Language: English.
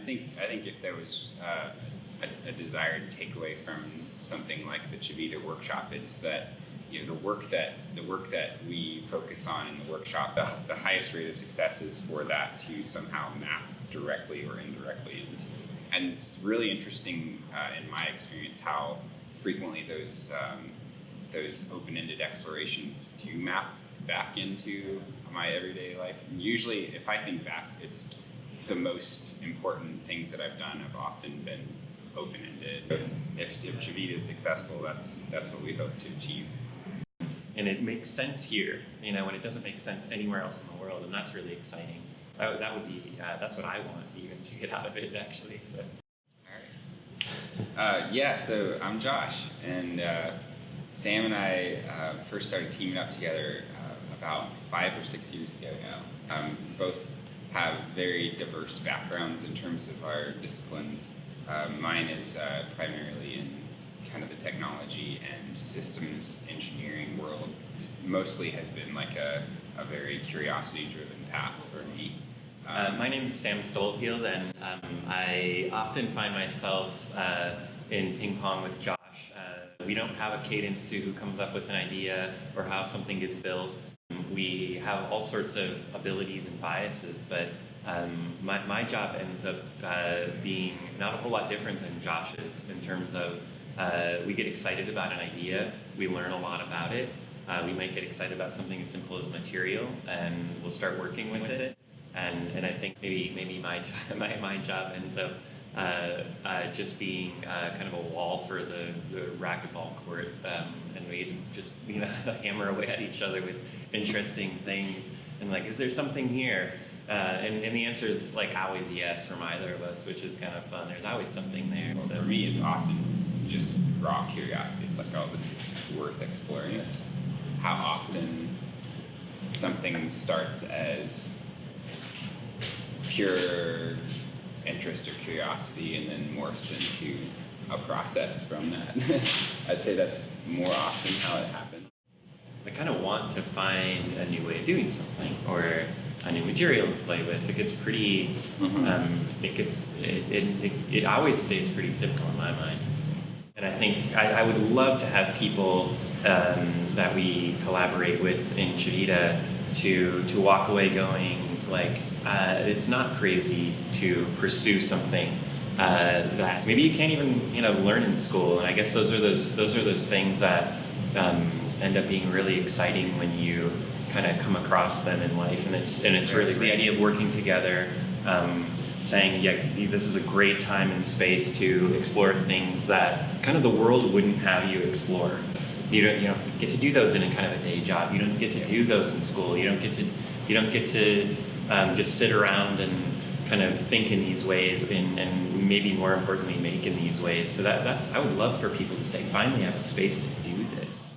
I think if there was a desired takeaway from something like the Civita workshop, it's that the work that we focus on in the workshop, the highest rate of success is for that to somehow map directly or indirectly. And it's really interesting in my experience how frequently those open-ended explorations do map back into my everyday life. And usually, if I think back, it's the most important things that I've done have often been open-ended. If Civita is successful, that's what we hope to achieve. And it makes sense here, when it doesn't make sense anywhere else in the world, and that's really exciting. That would be that's what I want even to get out of it, actually. So. All right. So I'm Josh, and Sam and I first started teaming up together about 5 or 6 years ago now. Both have very diverse backgrounds in terms of our disciplines. Mine is primarily in kind of the technology and systems engineering world. Mostly has been like a very curiosity-driven path for me. My name is Sam Stolfield, and I often find myself in ping pong with Josh. We don't have a cadence to who comes up with an idea or how something gets built. We have all sorts of abilities and biases, but my job ends up being not a whole lot different than Josh's in terms of we get excited about an idea, we learn a lot about it, we might get excited about something as simple as material, and we'll start working with it. And I think maybe my job ends up just being kind of a wall for the racquetball court, and we get to just hammer away at each other with interesting things. And like, is there something here? And the answer is like always yes from either of us, which is kind of fun. There's always something there. Well, so for me, it's often just raw curiosity. It's like, oh, this is worth exploring this. How often something starts as pure interest or curiosity and then morphs into a process from that. I'd say that's more often how it happens. I kind of want to find a new way of doing something or a new material to play with. It gets pretty, it always stays pretty simple in my mind. And I think I would love to have people that we collaborate with in Civita to walk away going like, it's not crazy to pursue something that maybe you can't even learn in school. And I guess those are those things that end up being really exciting when you kind of come across them in life. And it's really the idea of working together, saying, yeah, this is a great time and space to explore things that kind of the world wouldn't have you explore. You don't get to do those in a kind of a day job. You don't get to do those in school. You don't get to just sit around and kind of think in these ways and maybe more importantly make in these ways. So that's I would love for people to say, finally I have a space to do this.